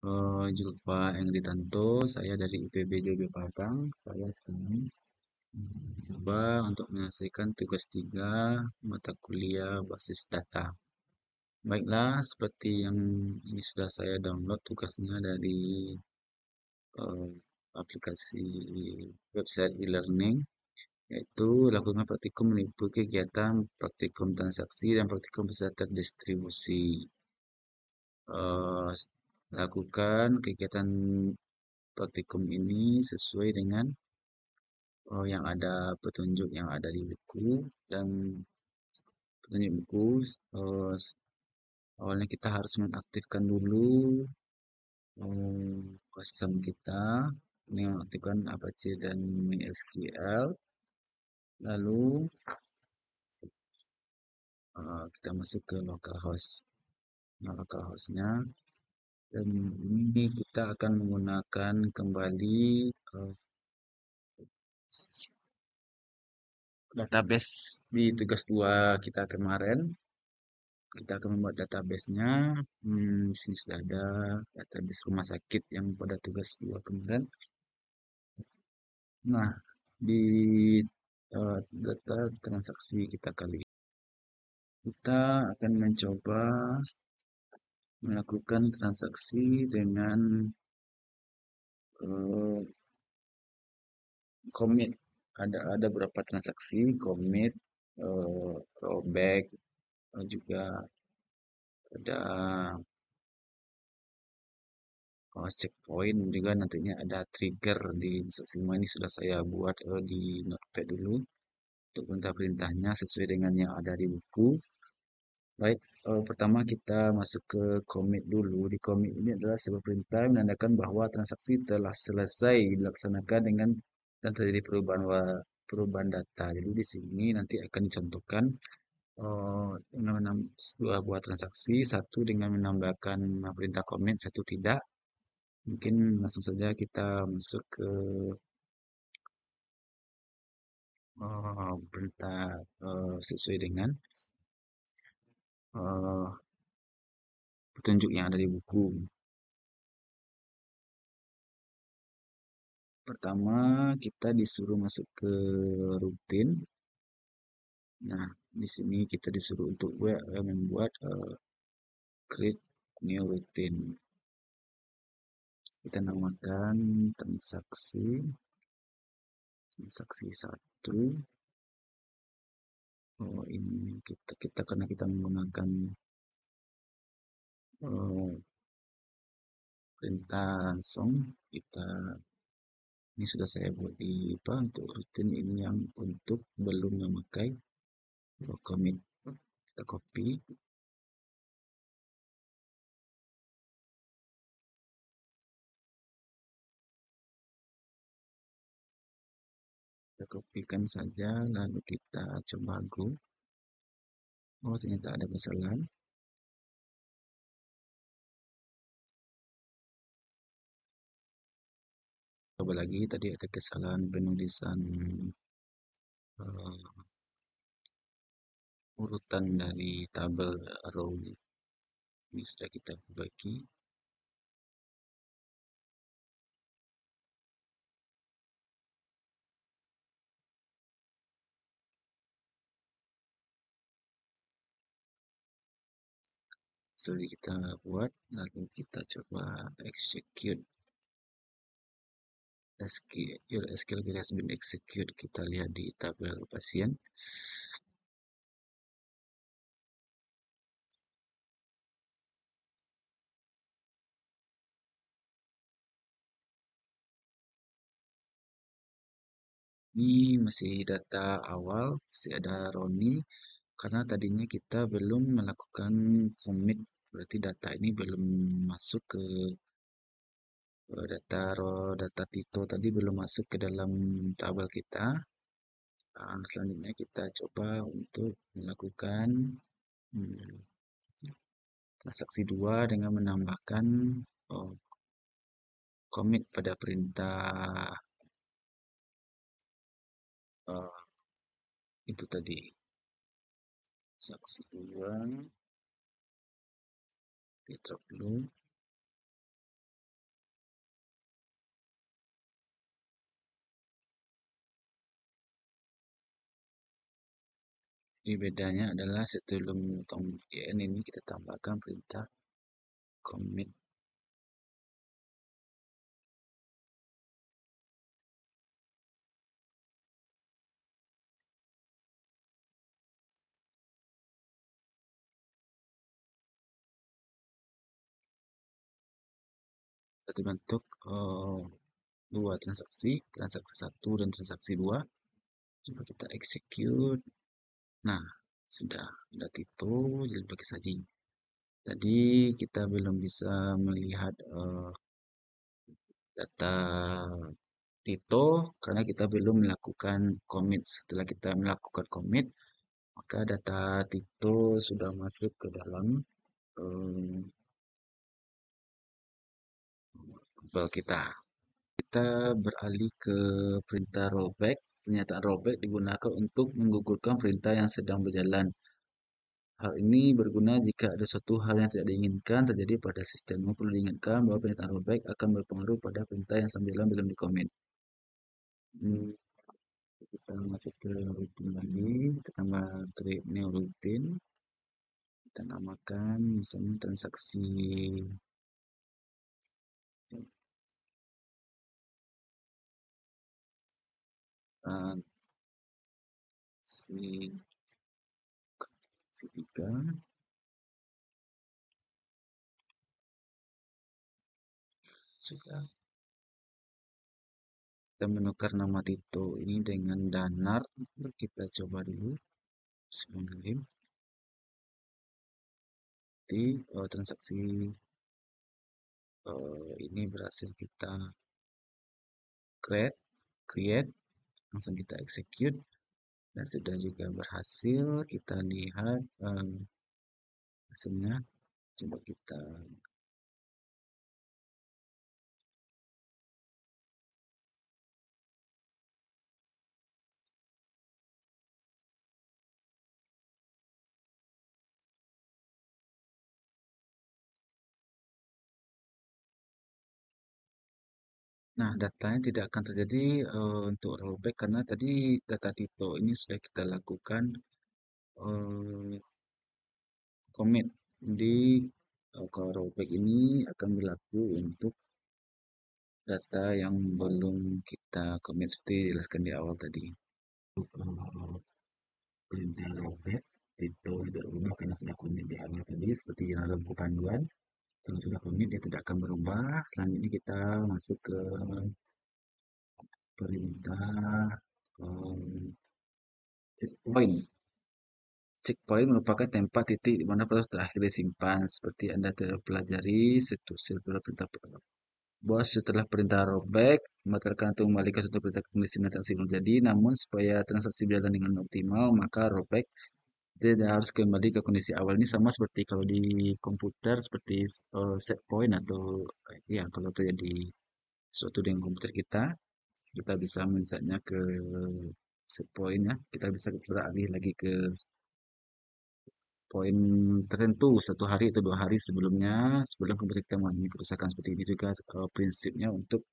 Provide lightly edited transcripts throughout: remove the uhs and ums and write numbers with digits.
Julfa Engritanto, saya dari IPB JB Padang. Saya sekarang coba untuk menyelesaikan tugas 3 mata kuliah basis data. Baiklah, seperti yang ini sudah saya download tugasnya dari eh, aplikasi website e-learning, yaitu lakukan praktikum meliputi kegiatan praktikum transaksi dan praktikum peserta terdistribusi. Eh, Lakukan kegiatan praktikum ini sesuai dengan yang ada petunjuk yang ada di buku dan petunjuk buku. eh, Awalnya kita harus mengaktifkan dulu custom kita, ini mengaktifkan Apache dan MySQL. Lalu kita masuk ke localhost. Nah, localhostnya, dan ini kita akan menggunakan kembali eh, database di tugas 2 kita kemarin. Kita akan membuat database-nya. Di sini sudah ada database rumah sakit yang pada tugas 2 kemarin. Nah, di data transaksi kita kali ini, kita akan mencoba melakukan transaksi dengan eh, commit. Ada beberapa transaksi, commit, rollback, juga ada checkpoint, juga nantinya ada trigger di semua ini sudah saya buat di notepad dulu untuk perintah-perintahnya sesuai dengan yang ada di buku. Baik, pertama kita masuk ke commit dulu. Di commit ini adalah sebuah perintah menandakan bahwa transaksi telah selesai dilaksanakan dengan dan terjadi perubahan data. Jadi di sini nanti akan dicontohkan dengan dua buah transaksi, satu dengan menambahkan perintah commit, satu tidak. Mungkin langsung saja kita masuk ke perintah sesuai dengan eh, petunjuk yang ada di buku. Pertama, kita disuruh masuk ke rutin. Nah, di sini kita disuruh untuk membuat create new routine. Kita namakan transaksi satu. Oh, ini kita karena kita menggunakan eh, perintah langsung, kita ini sudah saya buat di apa untuk rutin ini yang untuk belum memakai commit. Kita copy, kita kopikan saja, lalu kita coba go. Oh, ternyata ada kesalahan. Coba lagi, tadi ada kesalahan penulisan eh, urutan dari tabel row. Ini sudah kita perbaiki. Sudah kita buat, lalu kita coba execute. SQL has been execute. Kita lihat di tabel pasien. Ini masih data awal, masih ada Roni, karena tadinya kita belum melakukan commit, berarti data ini belum masuk ke data Tito tadi belum masuk ke dalam tabel kita. Selanjutnya kita coba untuk melakukan hmm, transaksi 2 dengan menambahkan oh, commit pada perintah uh, itu tadi. Transaksi 2 kita drop dulu. Ini bedanya adalah sebelum commit ini kita tambahkan perintah commit. Kita bentuk dua transaksi, transaksi satu dan transaksi dua. Coba kita execute. Nah, sudah Tito jadi pakai saji. Tadi kita belum bisa melihat data Tito karena kita belum melakukan commit. Setelah kita melakukan commit, maka data Tito sudah masuk ke dalam eh, file kita. Kita beralih ke perintah rollback. Pernyataan rollback digunakan untuk menggugurkan perintah yang sedang berjalan. Hal ini berguna jika ada suatu hal yang tidak diinginkan terjadi pada sistemmu. Perlu diingatkan bahwa pernyataan rollback akan berpengaruh pada perintah yang sedang berjalan belum dikomit. Hmm, kita masuk ke rutin lagi. Kita tambah create new rutin. Kita namakan misalnya transaksi 3. Sudah. Kita menukar nama Tito ini dengan Danar. Kita coba dulu sebelum di transaksi ini berhasil kita create, create, langsung kita execute dan sudah juga berhasil. Kita lihat hasilnya. Coba kita. Nah, datanya tidak akan terjadi untuk rollback karena tadi data Tito ini sudah kita lakukan eh, commit. Jadi kalau rollback ini akan berlaku untuk data yang belum kita commit seperti dijelaskan di awal tadi. Perintah rollback itu tidak berubah karena sudah commit di awal tadi seperti yang dalam panduan. Kalau sudah commit dia tidak akan berubah. Selanjutnya kita masuk ke perintah checkpoint. Checkpoint merupakan tempat titik di mana proses terakhir disimpan. Seperti Anda telah pelajari setelah perintah bos setelah perintah rollback, membatalkan atau kembalikan suatu perintah kondisi transaksi belum jadi. Namun supaya transaksi berjalan dengan optimal, maka rollback dia harus kembali ke kondisi awal. Ini sama seperti kalau di komputer seperti set point atau ya kalau terjadi sesuatu dengan komputer kita, kita bisa misalnya ke set point ya. Kita bisa beralih lagi ke poin tertentu satu hari atau 2 hari sebelumnya sebelum komputer kita mengalami kerusakan seperti ini juga prinsipnya untuk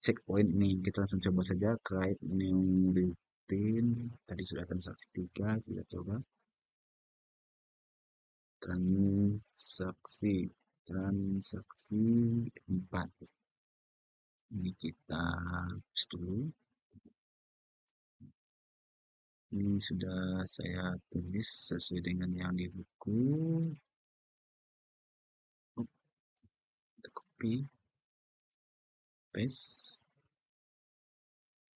checkpoint ini. Kita langsung coba saja create new routine. Tadi sudah transaksi 3, kita coba transaksi transaksi 4. Ini kita hapus dulu. Ini sudah saya tulis sesuai dengan yang di buku. Kita copy paste,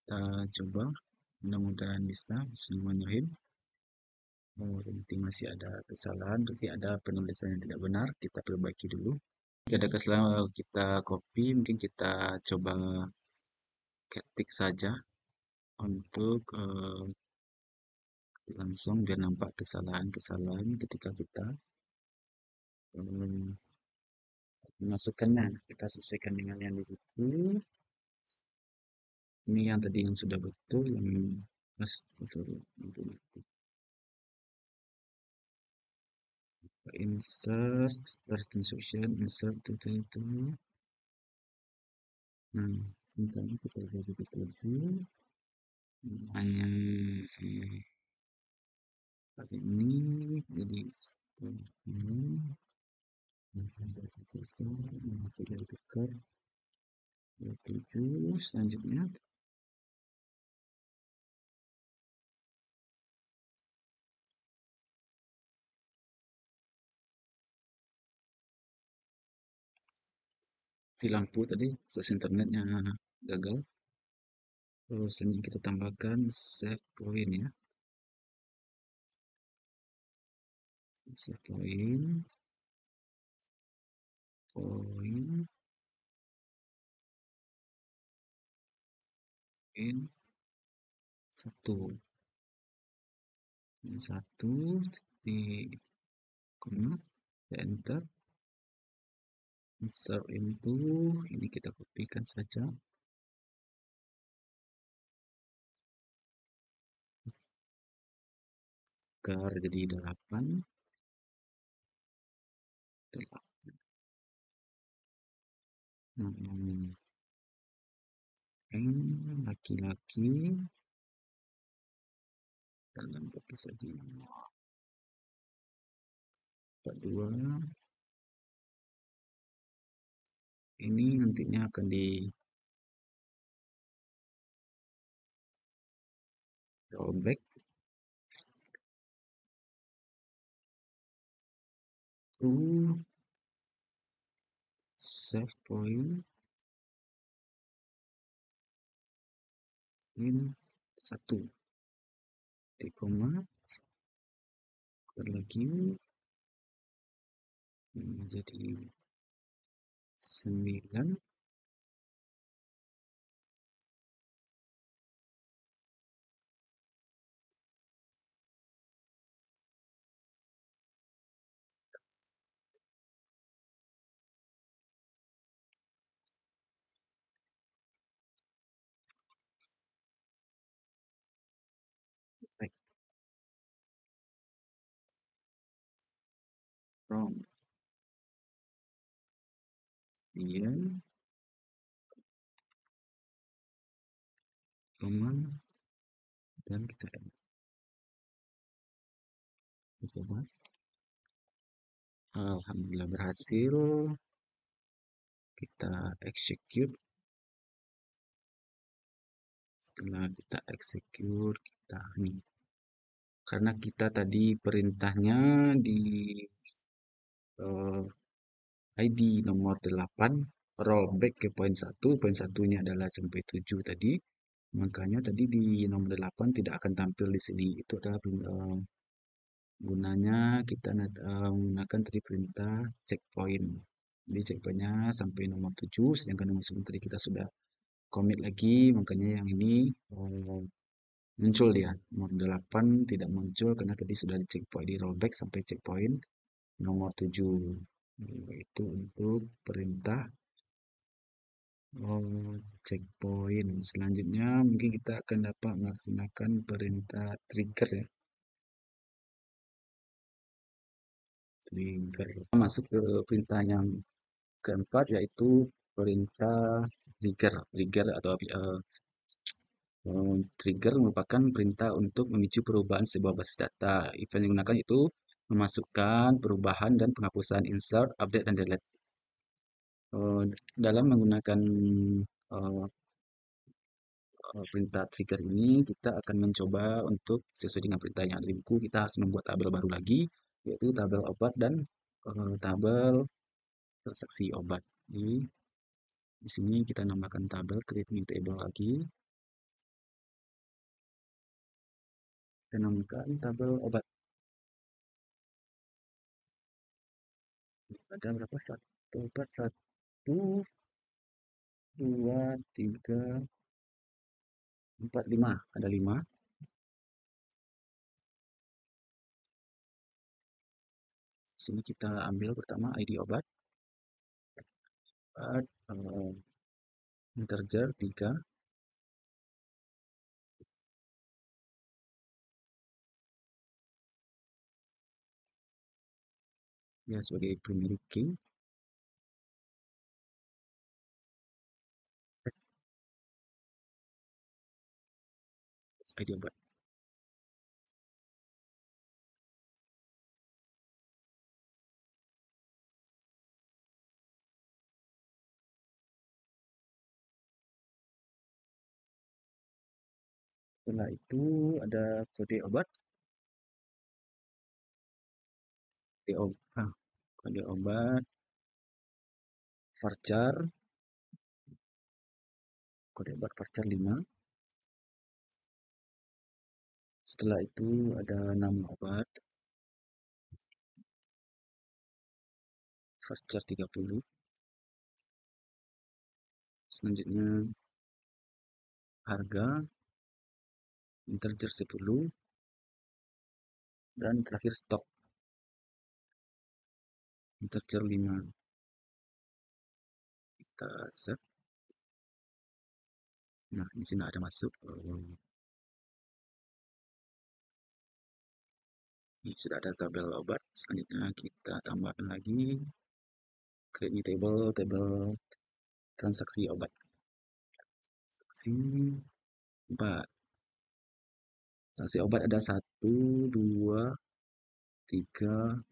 kita coba, mudah-mudahan bisa. Bismillahirrahmanirrahim. Oh, seperti masih ada kesalahan, berarti ada penulisan yang tidak benar. Kita perbaiki dulu. Jika ada kesalahan kita copy, mungkin kita coba ketik saja untuk langsung biar nampak kesalahan-kesalahan ketika kita um, memasukkannya. Kita sesuaikan dengan yang di situ. Ini yang tadi yang sudah betul, yang pas insert, start instruction, insert itu. Nah, sebentar kita tuju. Hanya Kali ini jadi ini dari sensor masih dari tukar 27 selanjutnya di lampu tadi akses internetnya gagal. Terus ini kita tambahkan save point ya, save point point in satu, ini satu di koma, enter, insert into, ini kita kopikan saja, tukar jadi 8, 8. Laki-laki dalam baki saja 42. Ini nantinya akan di rollback to save point in satu, titik koma, lagi menjadi 9. Back from dia koma, dan kita coba. Alhamdulillah berhasil. Kita execute. Setelah kita execute, kita nih, karena kita tadi perintahnya di ID nomor 8 rollback ke poin 1. Poin 1 ini adalah sampai 7 tadi. Makanya tadi di nomor 8 tidak akan tampil di sini. Itu adalah gunanya kita menggunakan tadi perintah checkpoint. Jadi checkpointnya sampai nomor 7, sedangkan nomor 9 tadi kita sudah commit lagi, makanya yang ini muncul dia. Nomor 8 tidak muncul karena tadi sudah di checkpoint, di rollback sampai checkpoint nomor 7. Itu untuk perintah checkpoint. Selanjutnya mungkin kita akan dapat melaksanakan perintah trigger ya. Trigger. Masuk ke perintah yang keempat yaitu perintah trigger. Trigger atau trigger merupakan perintah untuk memicu perubahan sebuah basis data. Event yang digunakan itu memasukkan perubahan dan penghapusan insert, update, dan delete. Dalam menggunakan uh, perintah trigger ini, kita akan mencoba untuk sesuai dengan perintah yang ada di buku, kita harus membuat tabel baru lagi, yaitu tabel obat dan tabel transaksi obat. Jadi, di sini kita nambahkan tabel, create new table lagi. Kita namakan tabel obat. Ada berapa? Satu obat, satu, dua, tiga, empat, lima. Ada 5. Di sini kita ambil pertama ID obat, integer 3, ya sebagai primary key, ID obat. Setelah itu ada kode obat, kode obat, varchar, kode obat varchar 5. Setelah itu ada nama obat, varchar 30. Selanjutnya harga, integer 10, dan terakhir stok, integer 5. Kita set. Nah, di sini ada masuk. Ini sudah ada tabel obat. Selanjutnya kita tambahkan lagi create new table, tabel transaksi obat. Transaksi 4. Transaksi obat ada 1, 2, 3,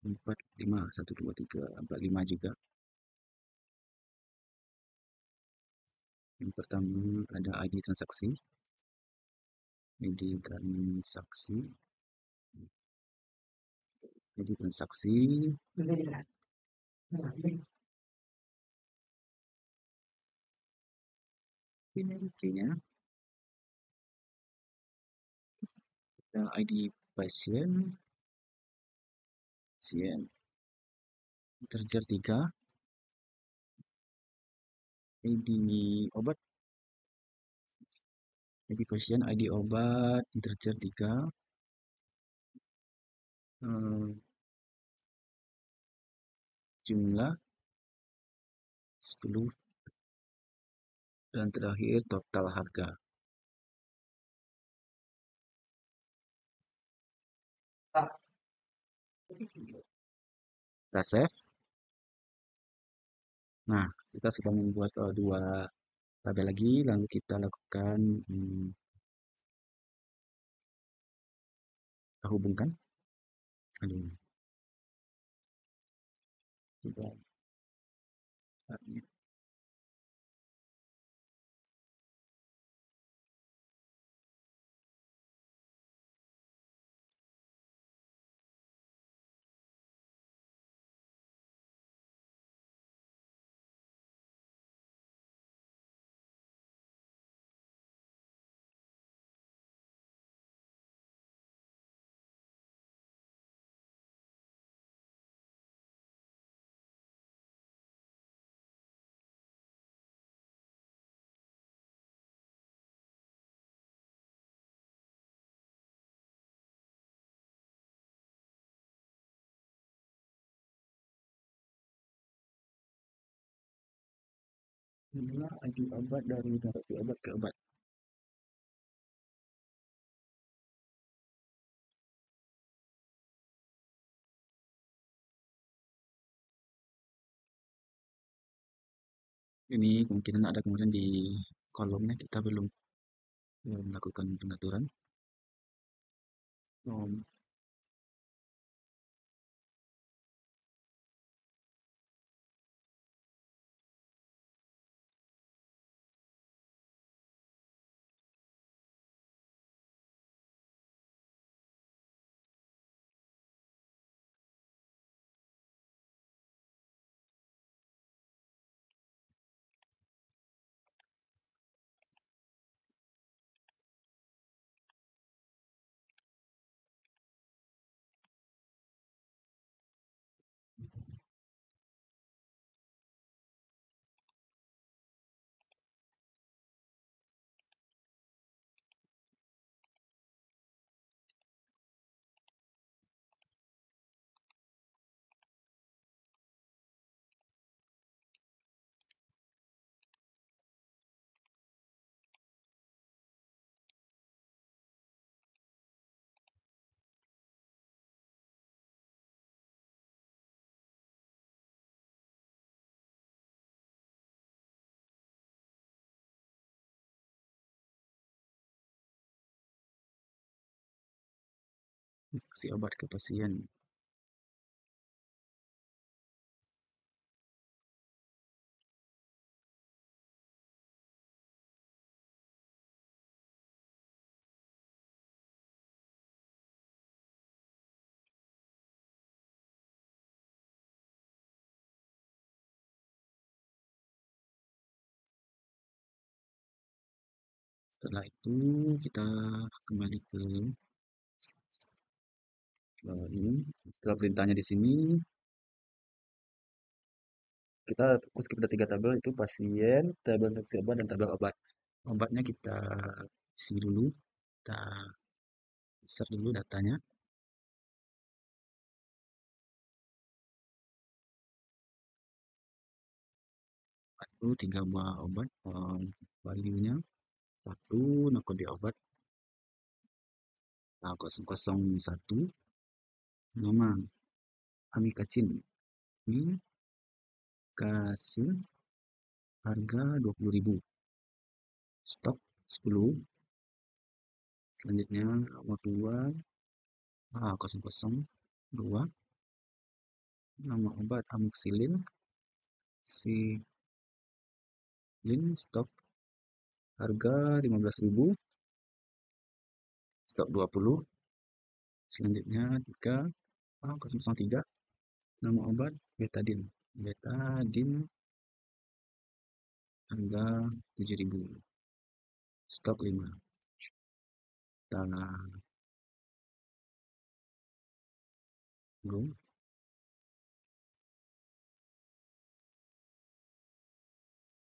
4, 5. 1, 2, 3, 4, 5 juga. Yang pertama ada ID transaksi. ID transaksi. ID transaksi. Ini ID-nya. Ada ID pasien. Pasien. Integer 3. ID obat. ID pasien, ID obat, integer 3. Jumlah 10, dan terakhir total harga. Kita save. Nah, kita sudah membuat dua tabel lagi, lalu kita lakukan kita hubungkan. Aduh, coba. Inilah ID obat dari transaksi obat ke obat. Ini kemungkinan ada kemudian di kolomnya kita belum melakukan pengaturan. Si obat ke pasien. Setelah itu kita kembali ke ini. Setelah perintahnya di sini, kita fokus kepada tiga tabel itu pasien, tabel saksi obat, dan tabel obat. Obatnya kita isi dulu, kita insert dulu datanya. Lalu tiga buah obat, value-nya satu, kode obat 001, nama amikacin, ini kasih harga 20.000, stok 10, selanjutnya nomor 2 002, nama obat amoxicillin, silin, stok harga 15.000, stok 20, selanjutnya 3 003, nama obat betadine, betadine harga 7.000, stok 5. Kita go.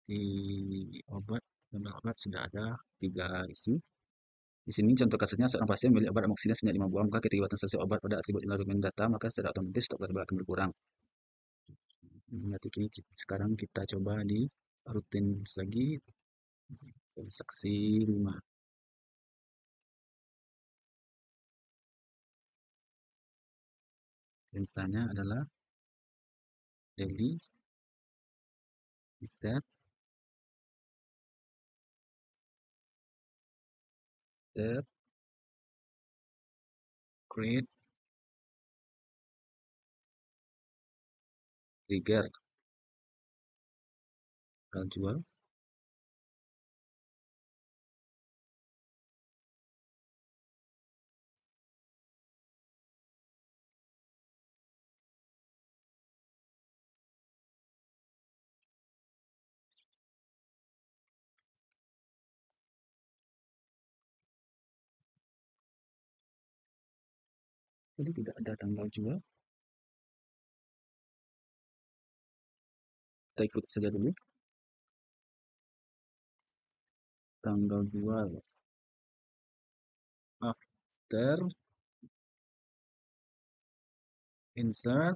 Di obat, jumlah obat sudah ada 3 isi. Di sini contoh kasusnya seorang pasien memilih obat amoxicillin sebanyak 5 buah, maka keterlibatan stasiun obat pada atribut nilai dokumen data, maka secara otomatis stok tersebut akan berkurang. Berarti sekarang kita coba di rutin lagi, transaksi 5. Perintahnya adalah daily, tab, tab, create, trigger, jual. Jadi tidak ada tanggal jual. Kita ikuti saja dulu. Tanggal jual after insert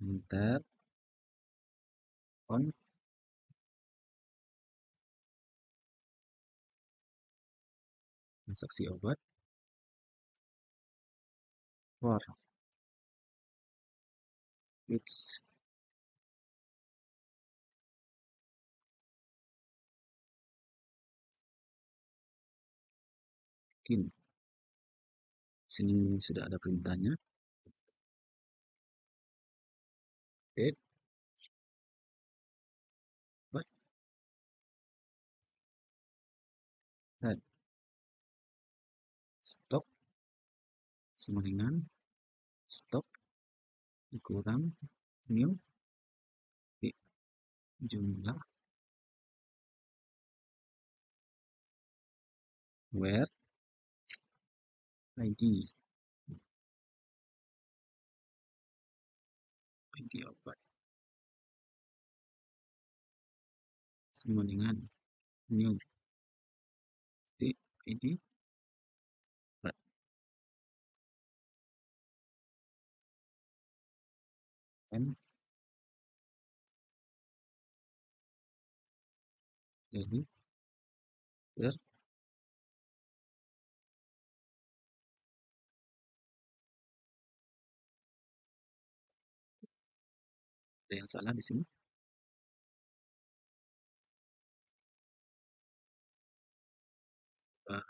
enter on transaksi obat for which skin. Sini sudah ada perintahnya. Date, but head, stok sama dengan stok dikurang new di jumlah where ID obat sama dengan new di ID obat, and jadi where ada yang salah di sini. Uh,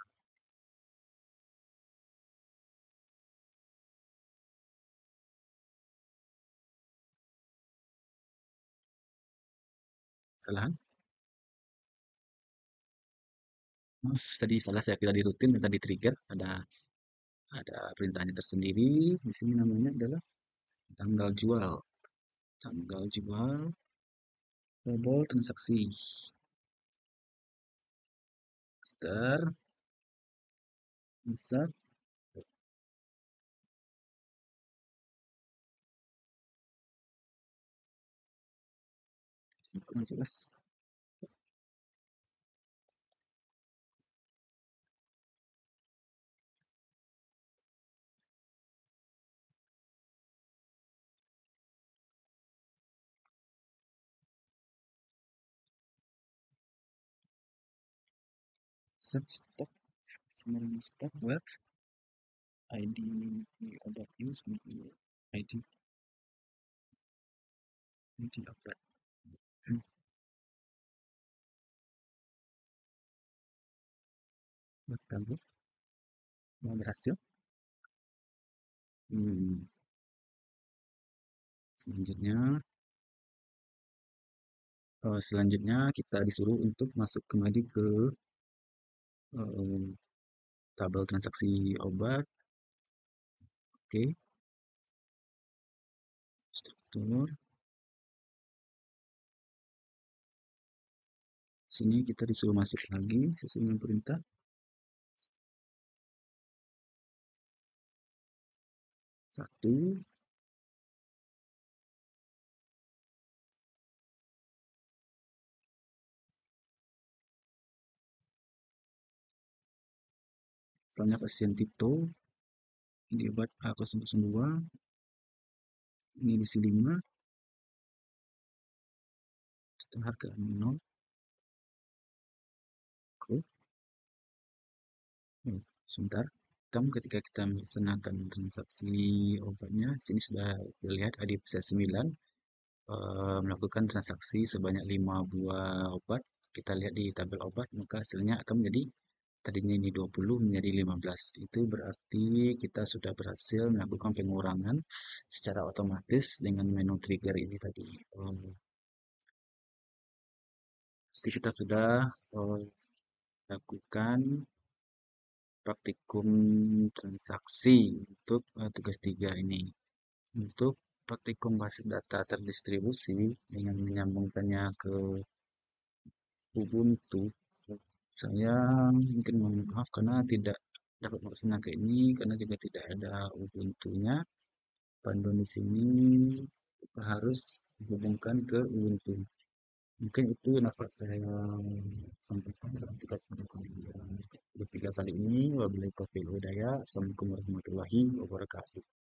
Kesalahan. Maaf, tadi salah, saya kira di rutin, minta di trigger, ada perintahnya tersendiri. Di sini namanya adalah tanggal jual. Tanggal jual double transaksi. Bentar, bisa kurang jelas. Stop, sebenarnya stop web ID about use ID ID update. Baru mau berhasil. Hmm, selanjutnya selanjutnya kita disuruh untuk masuk kembali ke eh, tabel transaksi obat. Oke, struktur. Sini kita disuruh masuk lagi sesuai dengan perintah. Satu, soalnya pasien Tito, ini obat A002, ini di C5, total harga 0. Oke, sebentar. Ketika kita melaksanakan transaksi obatnya, sini sudah dilihat ada di pasal 9, melakukan transaksi sebanyak 5 buah obat. Kita lihat di tabel obat, maka hasilnya akan menjadi tadinya ini 20 menjadi 15. Itu berarti kita sudah berhasil melakukan pengurangan secara otomatis dengan menu trigger ini tadi. Pasti kita sudah lakukan praktikum transaksi untuk tugas 3 ini. Untuk praktikum basis data terdistribusi dengan menyambungkannya ke Ubuntu, saya mungkin mohon maaf karena tidak dapat melaksanakan ini karena juga tidak ada Ubuntu-nya. Panduan di sini harus dihubungkan ke Ubuntu. Mungkin itu yang dapat saya sampaikan dalam tugas tugas 3 kali ini. Wabillahi taufiq wal hidayah. Assalamualaikum warahmatullahi wabarakatuh.